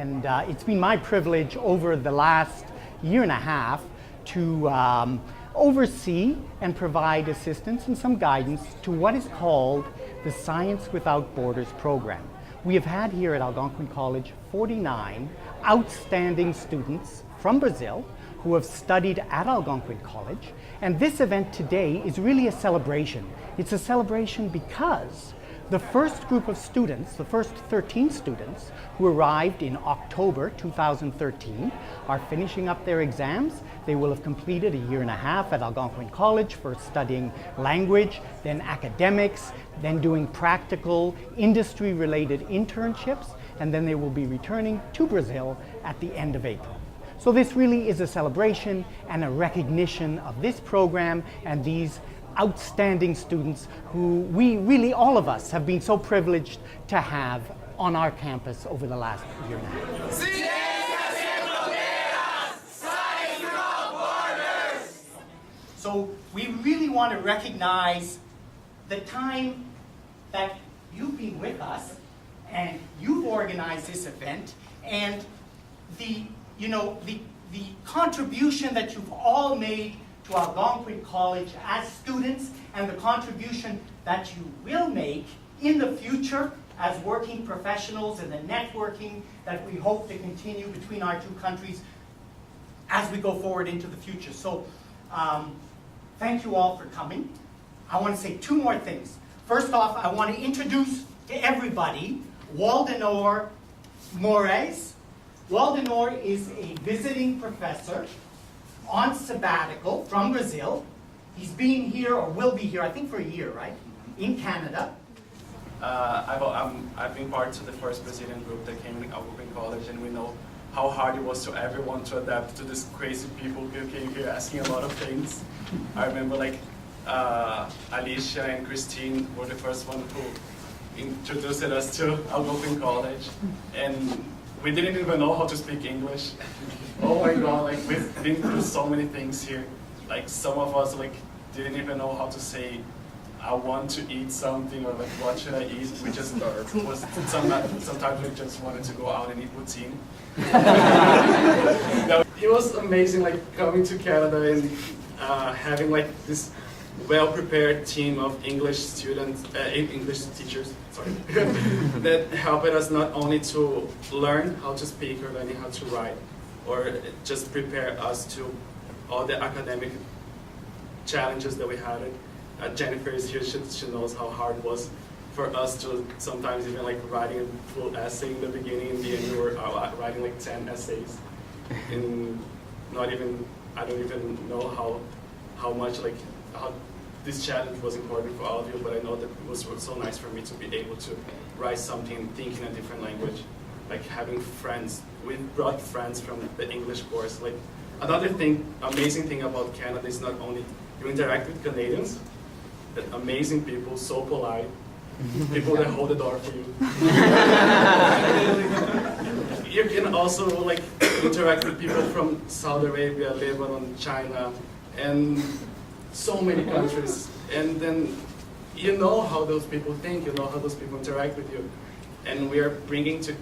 and it's been my privilege over the last year and a half to oversee and provide assistance and some guidance to what is called the Science Without Borders program. We have had here at Algonquin College 49 outstanding students from Brazil who have studied at Algonquin College, and this event today is really a celebration. It's a celebration because the first group of students, the first 13 students who arrived in October 2013 are finishing up their exams. They will have completed a year and a half at Algonquin College for studying language, then academics, then doing practical industry-related internships, and then they will be returning to Brazil at the end of April. So this really is a celebration and a recognition of this program and these outstanding students who we really, all of us, have been so privileged to have on our campus over the last year and a half. So we really want to recognize the time that you've been with us and you've organized this event, and the contribution that you've all made to Algonquin College as students, and the contribution that you will make in the future as working professionals, and the networking that we hope to continue between our two countries as we go forward into the future. So thank you all for coming. I want to say two more things. First off, I want to introduce to everybody Waldenor Moraes. Waldenor is a visiting professor on sabbatical from Brazil. He's been here, or will be here, I think for a year, right? In Canada. I've been part of the first Brazilian group that came in Algonquin College, and we know how hard it was to everyone to adapt to these crazy people who came here asking a lot of things. I remember Alicia and Christine were the first one who introduced us to Algonquin College, and we didn't even know how to speak English. Oh my God, we've been through so many things here. Some of us didn't even know how to say, I want to eat something, or what should I eat? We just sometimes we just wanted to go out and eat poutine. It was amazing coming to Canada and having this well-prepared team of English students, English teachers, that helped us not only to learn how to speak or learning how to write, or just prepare us to all the academic challenges that we had. Jennifer is here, she knows how hard it was for us to sometimes even writing a full essay in the beginning. In the end, we were writing 10 essays. And I don't even know how much how this challenge was important for all of you, but I know that it was so nice for me to be able to write something and think in a different language. Having friends, we brought friends from the English course. Another amazing thing about Canada is not only you interact with Canadians, but amazing people, so polite, people that hold the door for you. You can also interact with people from Saudi Arabia, Lebanon, China, and so many countries. And then you know how those people think, you know how those people interact with you. And we are bringing to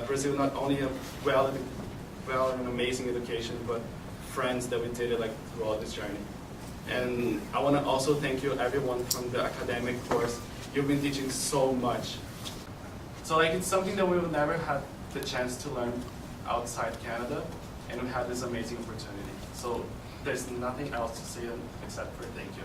Brazil not only a well and amazing education, but friends that we did throughout this journey. And I want to also thank you, everyone from the academic course. You've been teaching so much. So it's something that we will never have the chance to learn outside Canada, and we had this amazing opportunity. So there's nothing else to say except for thank you.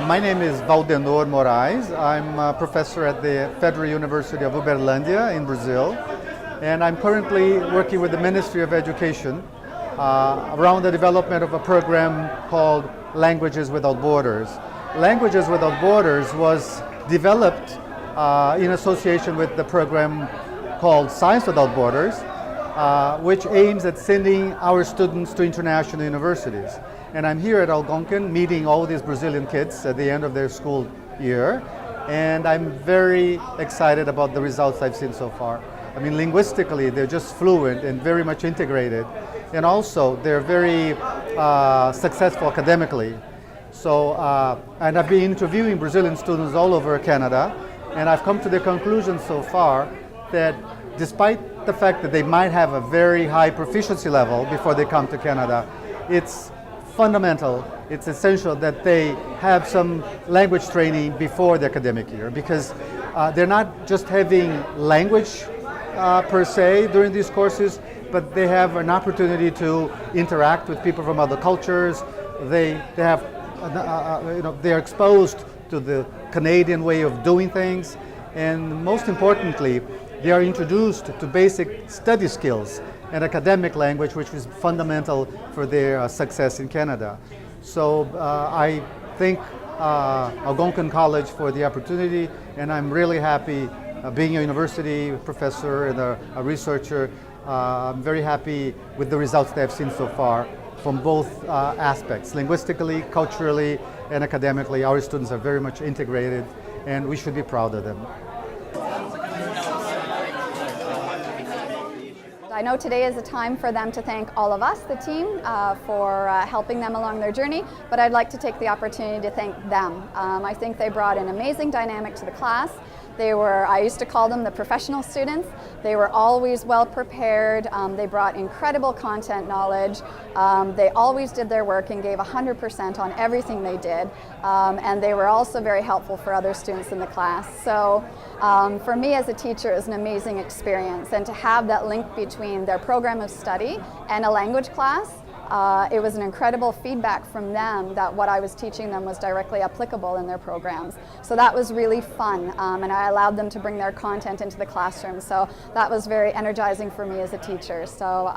My name is Waldenor Moraes. I'm a professor at the Federal University of Uberlândia in Brazil, and I'm currently working with the Ministry of Education around the development of a program called Languages Without Borders. Languages Without Borders was developed in association with the program called Science Without Borders, which aims at sending our students to international universities. And I'm here at Algonquin meeting all these Brazilian kids at the end of their school year, and I'm very excited about the results I've seen so far. I mean, linguistically, they're just fluent and very much integrated, and also they're very successful academically. So, and I've been interviewing Brazilian students all over Canada, and I've come to the conclusion so far that despite the fact that they might have a very high proficiency level before they come to Canada, it's fundamental, it's essential that they have some language training before the academic year, because they're not just having language per se during these courses, but they have an opportunity to interact with people from other cultures. They have, they're exposed to the Canadian way of doing things, and most importantly, they are introduced to basic study skills and academic language, which is fundamental for their success in Canada. So I thank Algonquin College for the opportunity, and I'm really happy being a university professor and a researcher. I'm very happy with the results that I've seen so far from both aspects, linguistically, culturally, and academically. Our students are very much integrated, and we should be proud of them. I know today is a time for them to thank all of us, the team, for helping them along their journey, but I'd like to take the opportunity to thank them. I think they brought an amazing dynamic to the class. They were, I used to call them the professional students. They were always well prepared. They brought incredible content knowledge. They always did their work and gave 100% on everything they did. And they were also very helpful for other students in the class. So for me as a teacher, it was an amazing experience. And to have that link between their program of study and a language class, it was an incredible feedback from them that what I was teaching them was directly applicable in their programs. So that was really fun, and I allowed them to bring their content into the classroom. So that was very energizing for me as a teacher. So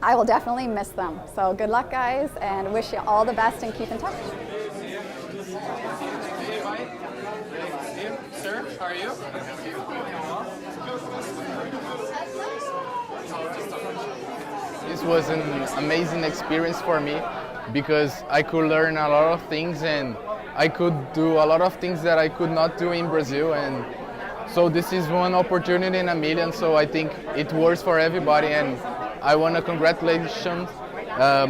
I will definitely miss them. So good luck, guys, and wish you all the best and keep in touch. Sir, how are you? This was an amazing experience for me because I could learn a lot of things and I could do a lot of things that I could not do in Brazil, and so this is one opportunity in a million, so I think it works for everybody, and I want to congratulate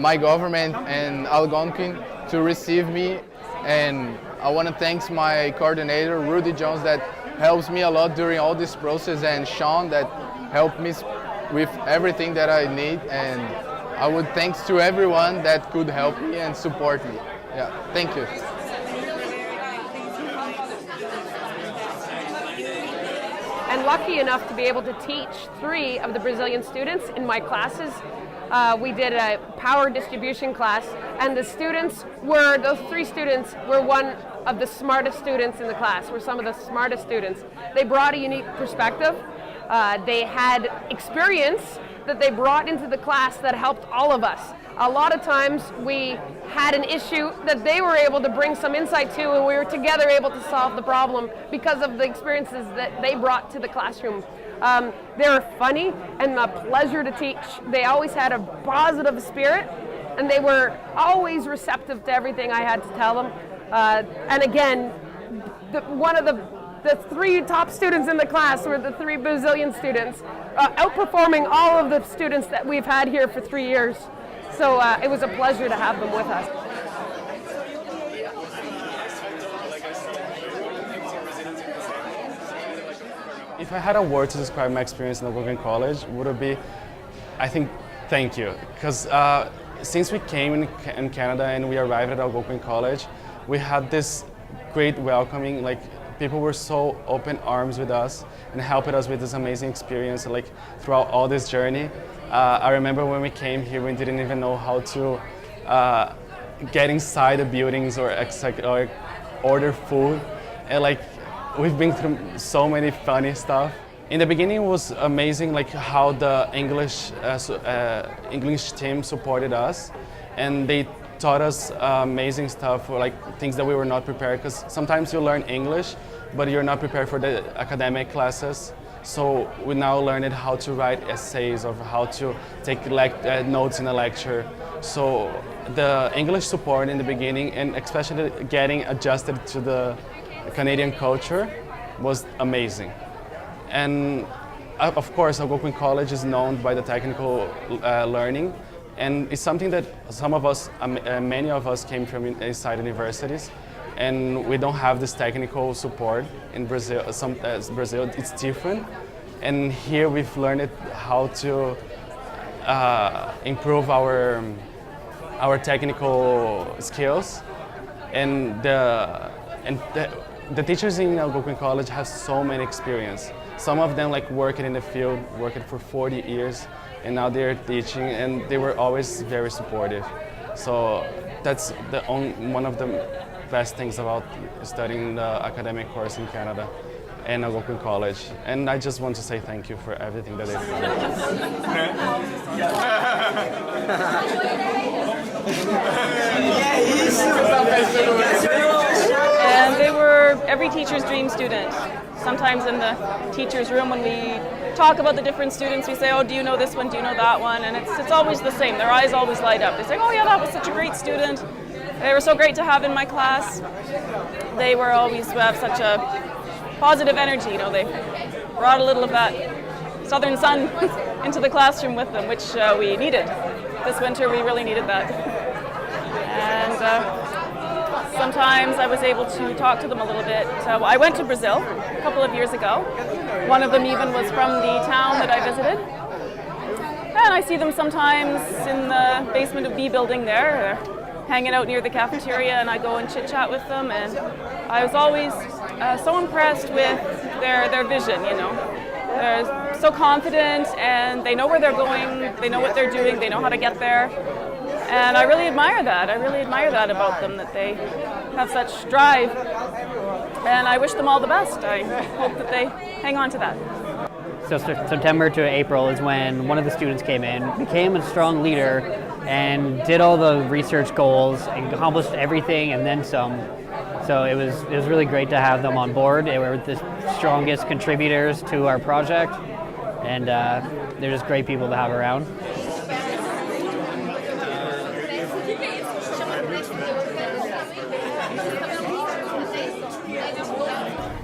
my government and Algonquin to receive me, and I want to thank my coordinator Rudy Jones that helps me a lot during all this process, and Shaun that helped me with everything that I need, and I would thanks to everyone that could help me and support me. Yeah, thank you. And lucky enough to be able to teach 3 of the Brazilian students in my classes. We did a power distribution class, and those 3 students were one of the smartest students in the class, were some of the smartest students. They brought a unique perspective. They had experience that they brought into the class that helped all of us. A lot of times we had an issue that they were able to bring some insight to, and we were together able to solve the problem because of the experiences that they brought to the classroom. They were funny and a pleasure to teach. They always had a positive spirit, and they were always receptive to everything I had to tell them. And again, one of the 3 top students in the class were the 3 Brazilian students, outperforming all of the students that we've had here for 3 years. So it was a pleasure to have them with us. If I had a word to describe my experience in Algonquin College, would it be, I think, thank you. Because since we came in Canada and we arrived at Algonquin College, we had this great welcoming, like people were so open arms with us and helped us with this amazing experience, like throughout all this journey. I remember when we came here, we didn't even know how to get inside the buildings or order food, and like we've been through so many funny stuff. In the beginning, it was amazing, like how the English team supported us, and they taught us amazing stuff, like things that we were not prepared, because sometimes you learn English, but you're not prepared for the academic classes. So we now learned how to write essays, or how to take notes in a lecture. So the English support in the beginning, and especially getting adjusted to the Canadian culture was amazing. And of course, Algonquin College is known by the technical learning, and it's something that some of us, many of us came from inside universities, and we don't have this technical support in Brazil. Brazil, it's different, and here we've learned how to improve our technical skills, and the teachers in Algonquin College have so many experience. Some of them like working in the field, working for 40 years, and now they're teaching, and they were always very supportive. So that's one of the best things about studying the academic course in Canada and Algonquin College. And I just want to say thank you for everything that they've done. And they were every teacher's dream student. Sometimes in the teacher's room when we talk about the different students, we say, oh, do you know this one, do you know that one? And it's always the same. Their eyes always light up. They say, oh yeah, that was such a great student. They were so great to have in my class. They were always have such a positive energy. You know, they brought a little of that southern sun into the classroom with them, which we needed. This winter we really needed that. And sometimes I was able to talk to them a little bit. I went to Brazil a couple of years ago. One of them even was from the town that I visited. And I see them sometimes in the basement of B building there, hanging out near the cafeteria, and I go and chit-chat with them. And I was always so impressed with their vision, you know. They're so confident, and they know where they're going, they know what they're doing, they know how to get there. And I really admire that. I really admire that about them, that they have such drive. And I wish them all the best. I hope that they hang on to that. So September to April is when one of the students came in, became a strong leader, and did all the research goals, and accomplished everything and then some. So it was really great to have them on board. They were the strongest contributors to our project, and they're just great people to have around.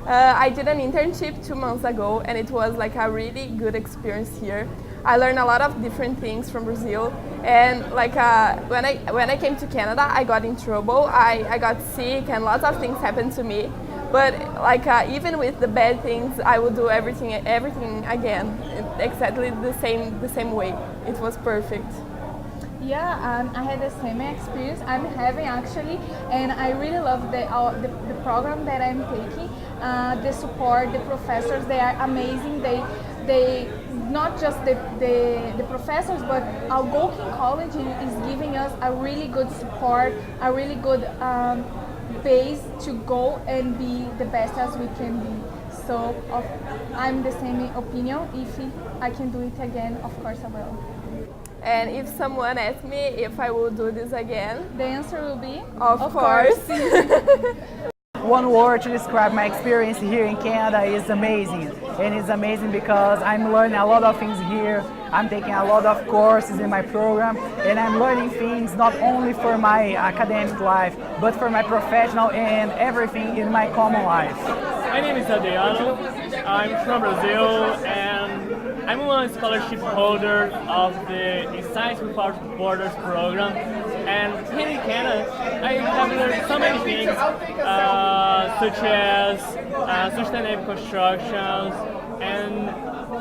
I did an internship 2 months ago, and it was like a really good experience here. I learned a lot of different things from Brazil, and like when I came to Canada, I got in trouble. I got sick, and lots of things happened to me. But like even with the bad things, I would do everything again, exactly the same way. It was perfect. Yeah, I had the same experience I'm having actually, and I really love the program that I'm taking. The support, the professors, they are amazing. They not just the professors, but Algonquin College is giving us a really good support, a really good base to go and be the best as we can be. So I'm the same opinion. If I can do it again, of course I will. And if someone asks me if I will do this again, the answer will be, of course. One word to describe my experience here in Canada is amazing. And it's amazing because I'm learning a lot of things here. I'm taking a lot of courses in my program, and I'm learning things not only for my academic life, but for my professional and everything in my common life. My name is Adriano. I'm from Brazil, and I'm one scholarship holder of the Science Without Borders program. And here in Canada, I have learned so many things, such as sustainable constructions and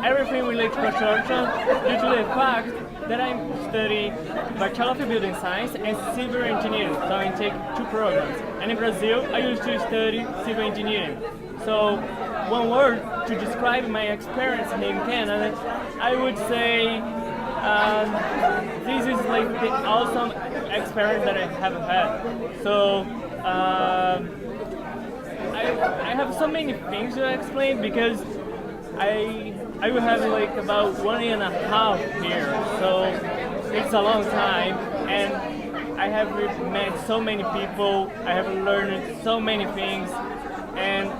everything related to construction, due to the fact that I'm studying Bachelor of Building Science and Civil Engineering. So I take 2 programs. And in Brazil, I used to study Civil Engineering. So one word to describe my experience here in Canada, I would say this is like the awesome experience that I have had. So I have so many things to explain because I will have like about 1.5 years here. So it's a long time, and I have met so many people. I have learned so many things, and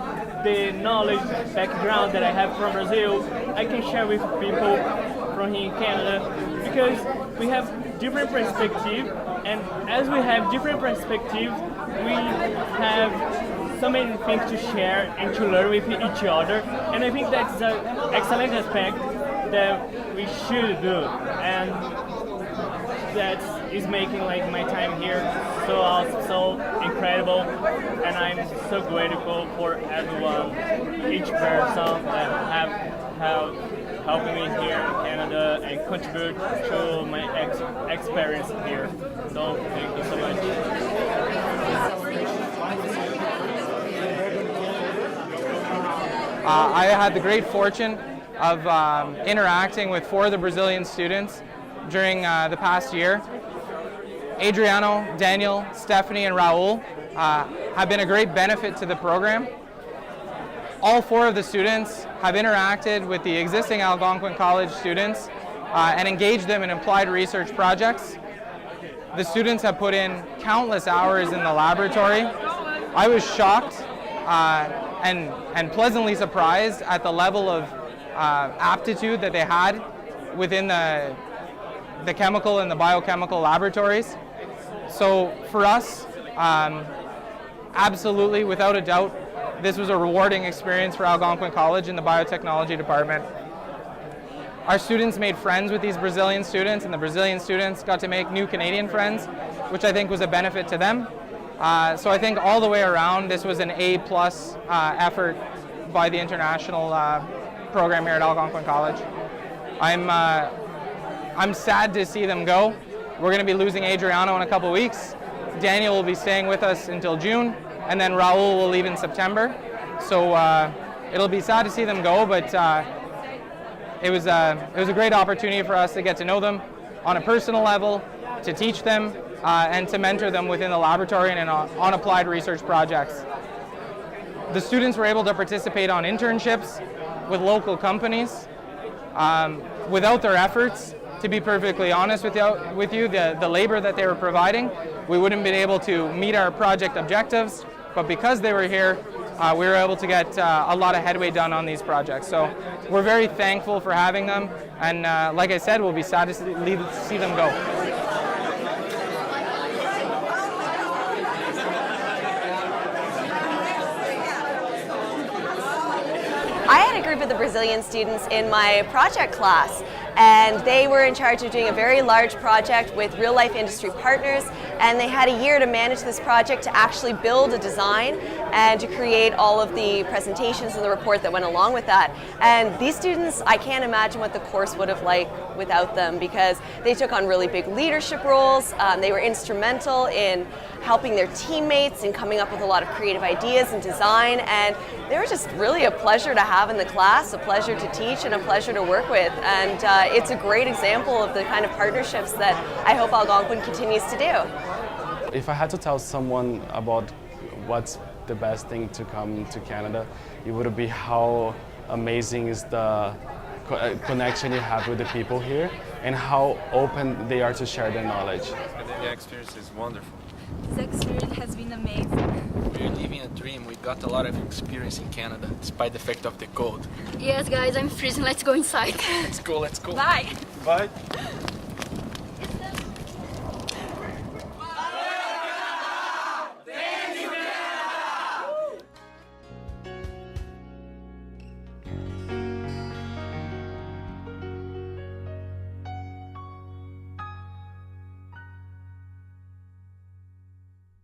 the knowledge background that I have from Brazil, I can share with people from here in Canada, because we have different perspectives, and as we have different perspectives, we have so many things to share and to learn with each other, and I think that's an excellent aspect that we should do, and that is making like my time here so awesome, so incredible, and I'm so grateful for everyone, each person that have helping me here in Canada and contribute to my experience here. So thank you so much. I had the great fortune of interacting with 4 of the Brazilian students during the past year. Adriano, Daniel, Stephanie, and Raul have been a great benefit to the program. All 4 of the students have interacted with the existing Algonquin College students and engaged them in applied research projects. The students have put in countless hours in the laboratory. I was shocked and pleasantly surprised at the level of aptitude that they had within the chemical and the biochemical laboratories. So for us, absolutely, without a doubt, this was a rewarding experience for Algonquin College in the biotechnology department. Our students made friends with these Brazilian students, and the Brazilian students got to make new Canadian friends, which I think was a benefit to them. So I think all the way around, this was an A+ effort by the international program here at Algonquin College. I'm sad to see them go. We're going to be losing Adriano in a couple weeks. Daniel will be staying with us until June, and then Raul will leave in September. So it'll be sad to see them go, but it was a great opportunity for us to get to know them on a personal level, to teach them, and to mentor them within the laboratory and on applied research projects. The students were able to participate on internships with local companies. Without their efforts, to be perfectly honest with you, the labor that they were providing, we wouldn't have been able to meet our project objectives, but because they were here, we were able to get a lot of headway done on these projects. So we're very thankful for having them, and like I said, we'll be sad to see them go. I had a group of the Brazilian students in my project class, and they were in charge of doing a very large project with real-life industry partners, and they had a year to manage this project to actually build a design and to create all of the presentations and the report that went along with that. And these students, I can't imagine what the course would have liked without them, because they took on really big leadership roles. They were instrumental in helping their teammates and coming up with a lot of creative ideas and design, and they were just really a pleasure to have in the class, a pleasure to teach, and a pleasure to work with. And it's a great example of the kind of partnerships that I hope Algonquin continues to do. If I had to tell someone about what's the best thing to come to Canada, it would be how amazing is the connection you have with the people here and how open they are to share their knowledge. The experience is wonderful. This experience has been amazing. We're living a dream. We got a lot of experience in Canada, despite the fact of the cold. Yes, guys, I'm freezing. Let's go inside. Let's go. Bye. Bye.